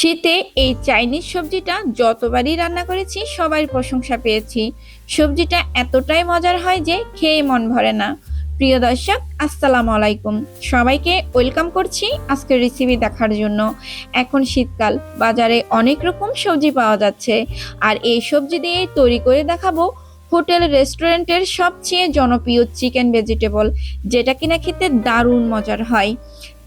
শীতে এই চাইনিজ সবজিটা যতবারই রান্না করেছি সবার প্রশংসা পেয়েছি। সবজিটা এতটাই মজার হয় যে খেয়ে মন ভরে না। প্রিয় দর্শক, আসসালামু আলাইকুম। সবাইকে ওয়েলকাম করছি আজকের রেসিপি দেখার জন্য। এখন শীতকাল, বাজারে অনেক রকম সবজি পাওয়া যাচ্ছে, আর এই সবজি দিয়ে তৈরি করে দেখাবো হোটেল রেস্টুরেন্টের সবচেয়ে জনপ্রিয় চিকেন ভেজিটেবল, যেটা কিনা খেতে দারুণ মজার হয়।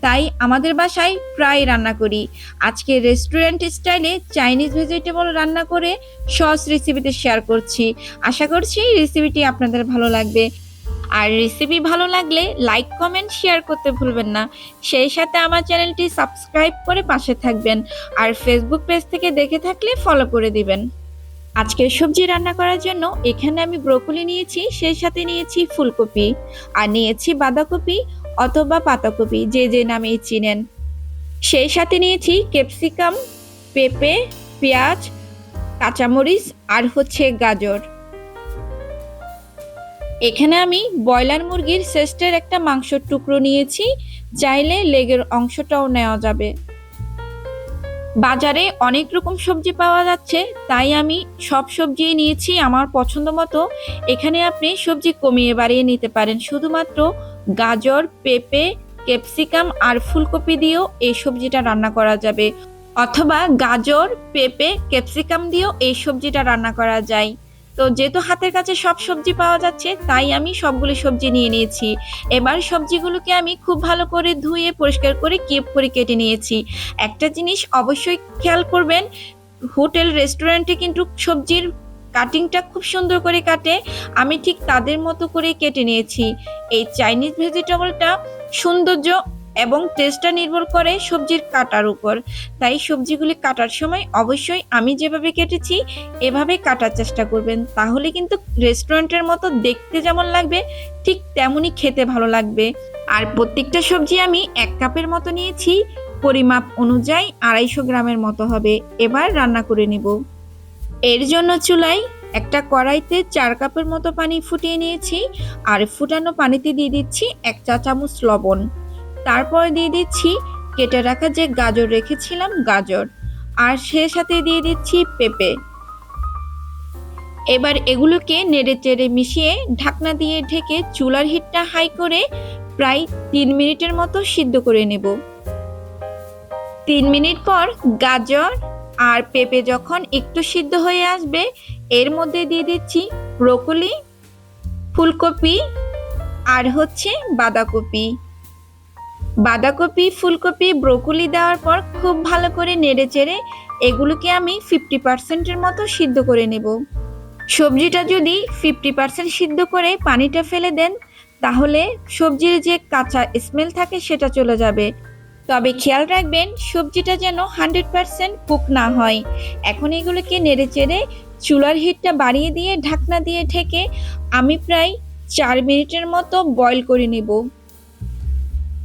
তাই আমাদের বাসায় প্রায় রান্না করি। আজকে রেস্টুরেন্ট স্টাইলে চাইনিজ ভেজিটেবল রান্না করে সস রেসিপিতে শেয়ার করছি। আশা করছি রেসিপিটি আপনাদের ভালো লাগবে। আর রেসিপি ভালো লাগলে লাইক, কমেন্ট, শেয়ার করতে ভুলবেন না। সেই সাথে আমার চ্যানেলটি সাবস্ক্রাইব করে পাশে থাকবেন। আর ফেসবুক পেজ থেকে দেখে থাকলে ফলো করে দিবেন। আজকের সবজি রান্না করার জন্য এখানে আমি ব্রোকলি নিয়েছি, সেই সাথে নিয়েছি ফুলকপি, আর নিয়েছি বাঁধাকপি অথবা পাতাকপি, যে যে নামেই চিনেন। সেই সাথে নিয়েছি ক্যাপসিকাম, পেঁপে, পেঁয়াজ, কাঁচামরিচ আর গাজর। এখানে আমি ব্রয়লার মুরগির চেস্টের একটা মাংসের টুকরো নিয়েছি, চাইলে লেগের অংশটাও নেওয়া যাবে। বাজারে অনেক রকম সবজি পাওয়া যাচ্ছে, তাই আমি সব সবজি নিয়েছি আমার পছন্দ মতো। এখানে আপনি সবজি কমিয়ে বাড়িয়ে নিতে পারেন। শুধুমাত্র গাজর, পেঁপে, ক্যাপসিকাম আর ফুলকপি দিয়েও এই সবজিটা রান্না করা যাবে, অথবা গাজর, পেঁপে, ক্যাপসিকাম দিয়েও এই সবজিটা রান্না করা যায়। তো যেহেতু হাতের কাছে সব সবজি পাওয়া যাচ্ছে, তাই আমি সবগুলো সবজি নিয়ে নিয়েছি। এবার সবজিগুলোকে আমি খুব ভালো করে ধুয়ে পরিষ্কার করে কিউব করে কেটে নিয়েছি। একটা জিনিস অবশ্যই খেয়াল করবেন, হোটেল রেস্টুরেন্টে কিন্তু সবজির কাটিংটা খুব সুন্দর করে কাটে। আমি ঠিক তাদের মতো করে কেটে নিয়েছি। এই চাইনিজ ভেজিটেবলটা সৌন্দর্য এবং টেস্টটা নির্ভর করে সবজির কাটার উপর। তাই সবজিগুলি কাটার সময় অবশ্যই আমি যেভাবে কেটেছি এভাবে কাটার চেষ্টা করবেন, তাহলে কিন্তু রেস্টুরেন্টের মতো দেখতে যেমন লাগবে ঠিক তেমনই খেতে ভালো লাগবে। আর প্রত্যেকটা সবজি আমি 1 কাপের মতো নিয়েছি, পরিমাপ অনুযায়ী 250 গ্রামের মতো হবে। এবার রান্না করে নিব। এর জন্য চুলায় একটা কড়াইতে 4 কাপের মতো পানি ফুটিয়ে নিয়েছি, আর ফুটানো পানিতে দিয়ে দিচ্ছি 1 চা চামচ লবণ। তারপর দিয়ে দিচ্ছি কেটে রাখা যে গাজর রেখেছিলাম গাজর, আর সে সাথে দিয়ে দিচ্ছি পেঁপে। এবার এগুলোকে নেড়ে চেড়ে মিশিয়ে ঢাকনা দিয়ে ঢেকে চুলার হিটটা হাই করে প্রায় 3 মিনিটের মতো সিদ্ধ করে নেব। 3 মিনিট পর গাজর আর পেঁপে যখন একটু সিদ্ধ হয়ে আসবে, এর মধ্যে দিয়ে দিচ্ছি ব্রোকলি, ফুলকপি আর বাঁধাকপি। বাঁধাকপি, ফুলকপি, ব্রোকলি দেওয়ার পর খুব ভালো করে নেড়ে চেড়ে এগুলোকে আমি 50%-এর মতো সিদ্ধ করে নেব। সবজিটা যদি 50% সিদ্ধ করে পানিটা ফেলে দেন, তাহলে সবজির যে কাঁচা স্মেল থাকে সেটা চলে যাবে। তবে খেয়াল রাখবেন সবজিটা যেন 100% কুক না হয়। এখন এগুলোকে নেড়ে চেড়ে চুলার হিটটা বাড়িয়ে দিয়ে ঢাকনা দিয়ে ঢেকে আমি প্রায় 4 মিনিটের মতো বয়ল করে নেব।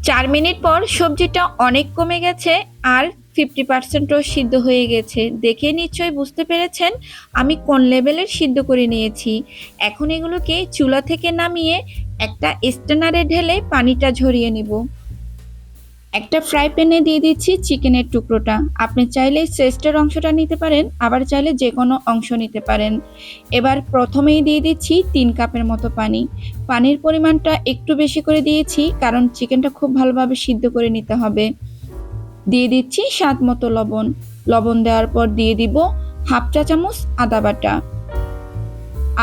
4 মিনিট পর সবজিটা অনেক কমে গেছে, আর 50%ও সিদ্ধ হয়ে গেছে। দেখে নিশ্চয়ই বুঝতে পেরেছেন আমি কোন লেভেলের সিদ্ধ করে নিয়েছি। এখন এগুলোকে চুলা থেকে নামিয়ে একটা স্ট্রেনারে ঢেলে পানিটা ঝরিয়ে নিব। একটা ফ্রাই প্যানে দিয়ে দিচ্ছি চিকেনের টুকরোটা। আপনি চাইলে চেস্টের অংশটা নিতে পারেন, আবার চাইলে যে কোনো অংশ নিতে পারেন। এবার প্রথমেই দিয়ে দিচ্ছি 3 কাপের মতো পানি। পানির পরিমাণটা একটু বেশি করে দিয়েছি, কারণ চিকেনটা খুব ভালোভাবে সিদ্ধ করে নিতে হবে। দিয়ে দিচ্ছি স্বাদ মতো লবণ। লবণ দেওয়ার পর দিয়ে দিব হাফ চা চামচ আদা বাটা,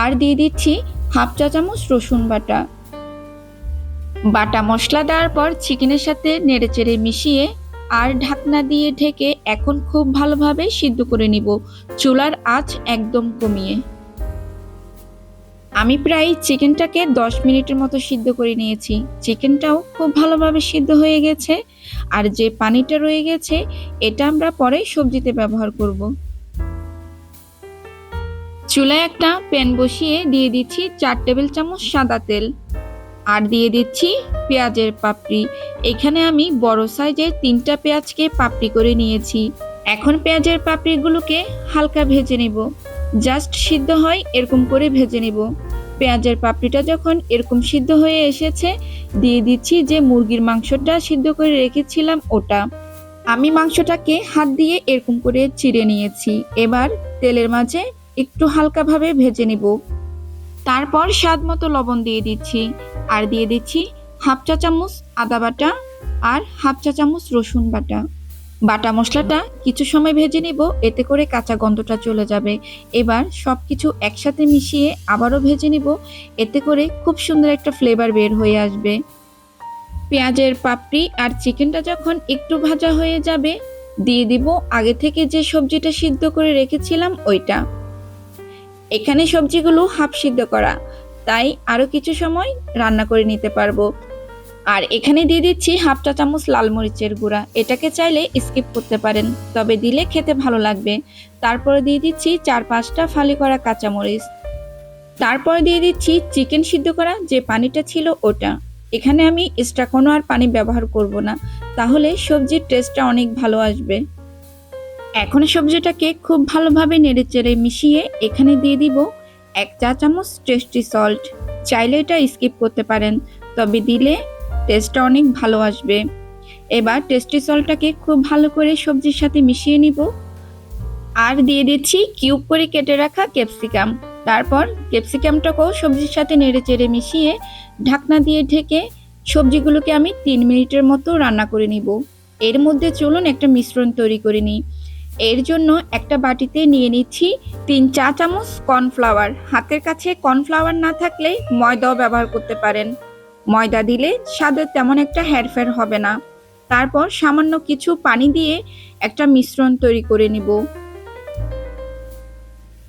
আর দিয়ে দিচ্ছি হাফ চা চামচ রসুন বাটা। বাটা মশলা দেওয়ার পর চিকেনের সাথে নেড়েচেড়ে মিশিয়ে আর ঢাকনা দিয়ে ঢেকে এখন খুব ভালোভাবে সিদ্ধ করে নিব, চুলার আঁচ একদম কমিয়ে। আমি প্রায় চিকেনটাকে 10 মিনিটের মতো সিদ্ধ করে নিয়েছি। চিকেনটাও খুব ভালোভাবে সিদ্ধ হয়ে গেছে, আর যে পানিটা রয়ে গেছে এটা আমরা পরে সবজিতে ব্যবহার করব। চুলায় একটা প্যান বসিয়ে দিয়ে দিচ্ছি 4 টেবিল চামচ সাদা তেল, আর দিয়ে দিচ্ছি পেঁয়াজের পাপড়ি। এখানে আমি বড় সাইজের 3টা পেঁয়াজকে পাপড়ি করে নিয়েছি। এখন পেঁয়াজের পাপড়িগুলোকে হালকা ভেজে নেব, জাস্ট সিদ্ধ হয় এরকম করে ভেজে নেব। পেঁয়াজের পাপড়িটা যখন এরকম সিদ্ধ হয়ে এসেছে, দিয়ে দিচ্ছি যে মুরগির মাংসটা সিদ্ধ করে রেখেছিলাম ওটা। আমি মাংসটাকে হাত দিয়ে এরকম করে চিড়ে নিয়েছি। এবার তেলের মাঝে একটু হালকাভাবে ভেজে নিব। তারপর স্বাদ মতো লবণ দিয়ে দিচ্ছি, আর দিয়ে দিচ্ছি হাফ চা চামচ আদা বাটা আর হাফ চা চামচ রসুন বাটা। বাটা মশলাটা কিছু সময় ভেজে নিব, এতে করে কাঁচা গন্ধটা চলে যাবে। এবার সবকিছু একসাথে মিশিয়ে আবারও ভেজে নিব, এতে করে খুব সুন্দর একটা ফ্লেভার বের হয়ে আসবে। পেঁয়াজের পাপড়ি আর চিকেনটা যখন একটু ভাজা হয়ে যাবে, দিয়ে দিব আগে থেকে যে সবজিটা সিদ্ধ করে রেখেছিলাম ওইটা। এখানে সবজিগুলো হাফ সিদ্ধ করা, তাই আরো কিছু সময় রান্না করে নিতে পারবো। আর এখানে দিয়ে দিচ্ছি হাফ চা চামচ লাল মরিচের গুঁড়া, এটাকে চাইলে স্কিপ করতে পারেন, তবে দিলে খেতে ভালো লাগবে। তারপরে দিয়ে দিচ্ছি 4-5টা ফালি করা কাঁচামরিচ। তারপরে দিয়ে দিচ্ছি চিকেন সিদ্ধ করা যে পানিটা ছিল ওটা। এখানে আমি এক্সট্রা কোনো আর পানি ব্যবহার করব না, তাহলে সবজির টেস্টটা অনেক ভালো আসবে। এখন সবজিটাকে খুব ভালোভাবে নেড়েচেড়ে মিশিয়ে এখানে দিয়ে দিব 1 চা চামচ টেস্টি সল্ট। চাইলে এটা স্কিপ করতে পারেন, তবে দিলে টেস্টটা অনেক ভালো আসবে। এবার টেস্টি সল্টটাকে খুব ভালো করে সবজির সাথে মিশিয়ে নিব, আর দিয়ে দিচ্ছি কিউব করে কেটে রাখা ক্যাপসিকাম। তারপর ক্যাপসিকামটাকেও সবজির সাথে নেড়েচেড়ে মিশিয়ে ঢাকনা দিয়ে ঢেকে সবজিগুলোকে আমি 3 মিনিটের মতো রান্না করে নিব। এর মধ্যে চলুন একটা মিশ্রণ তৈরি করে নিই। এর জন্য একটা বাটিতে নিয়ে নিচ্ছি 3 চা চামচ কর্নফ্লাওয়ার। হাতের কাছে কর্নফ্লাওয়ার না থাকলে ময়দাও ব্যবহার করতে পারেন। ময়দা দিলে স্বাদে তেমন একটা হেরফের হবে না। তারপর সামান্য কিছু পানি দিয়ে একটা মিশ্রণ তৈরি করে নিব।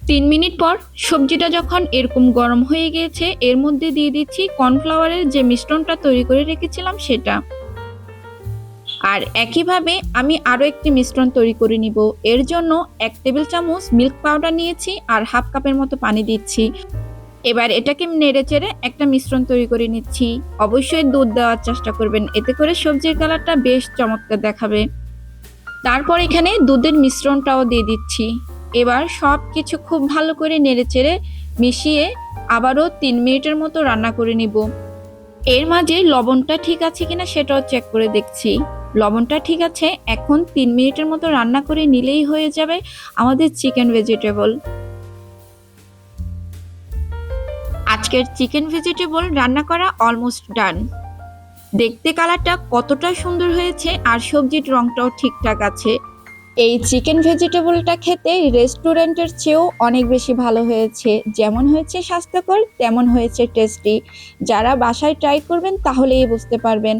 3 মিনিট পর সবজিটা যখন এরকম গরম হয়ে গিয়েছে, এর মধ্যে দিয়ে দিচ্ছি কর্নফ্লাওয়ারের যে মিশ্রণটা তৈরি করে রেখেছিলাম সেটা। আর একইভাবে আমি আরো একটি মিশ্রণ তৈরি করে নিব। এর জন্য 1 টেবিল চামচ মিল্ক পাউডার নিয়েছি আর হাফ কাপের মতো পানি দিচ্ছি। এবার এটাকে নেড়েচেড়ে একটা মিশ্রণ তৈরি করে নিচ্ছি। অবশ্যই দুধ দেওয়ার চেষ্টা করবেন, এতে করে সবজির কালারটা বেশ চমৎকার দেখাবে। তারপর এখানে দুধের মিশ্রণটাও দিয়ে দিচ্ছি। এবার সব কিছু খুব ভালো করে নেড়েচেড়ে মিশিয়ে আবারও 3 মিনিটের মতো রান্না করে নিব। এর মাঝে লবণটা ঠিক আছে কিনা সেটাও চেক করে দেখছি। লবণটা ঠিক আছে। এখন 3 মিনিটের মতো রান্না করে নিলেই হয়ে যাবে আমাদের চিকেন ভেজিটেবল। আজকের চিকেন ভেজিটেবল রান্না করা অলমোস্ট ডান। দেখতে কালারটা কতটা সুন্দর হয়েছে, আর সবজির রংটাও ঠিকঠাক আছে। এই চিকেন ভেজিটেবলটা খেতে রেস্টুরেন্টের চেয়েও অনেক বেশি ভালো হয়েছে। যেমন হয়েছে স্বাস্থ্যকর, তেমন হয়েছে টেস্টি। যারা বাসায় ট্রাই করবেন তাহলেই বুঝতে পারবেন।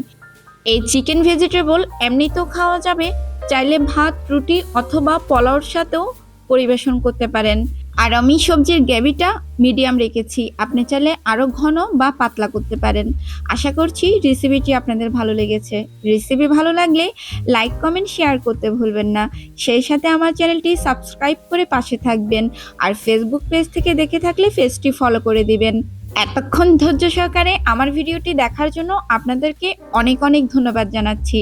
এই চিকেন ভেজিটেবল এমনিতেও খাওয়া যাবে, চাইলে ভাত, রুটি অথবা পোলাওর সাথেও পরিবেশন করতে পারেন। আর আমি সবজির গ্রেভিটা মিডিয়াম রেখেছি, আপনি চাইলে আরো ঘন বা পাতলা করতে পারেন। আশা করছি রেসিপিটি আপনাদের ভালো লেগেছে। রেসিপি ভালো লাগলে লাইক, কমেন্ট, শেয়ার করতে ভুলবেন না। সেই সাথে আমার চ্যানেলটি সাবস্ক্রাইব করে পাশে থাকবেন, আর ফেসবুক পেজ থেকে দেখে থাকলে পেজটি ফলো করে দিবেন। এতক্ষণ ধৈর্য সহকারে আমার ভিডিওটি দেখার জন্য আপনাদেরকে অনেক অনেক ধন্যবাদ জানাচ্ছি।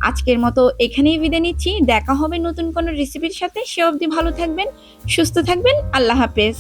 আজকের মতো এখানেই বিদায় নিচ্ছি। দেখা হবে নতুন কোনো রেসিপির সাথে। সে অবধি ভালো থাকবেন, সুস্থ থাকবেন। আল্লাহ হাফেজ।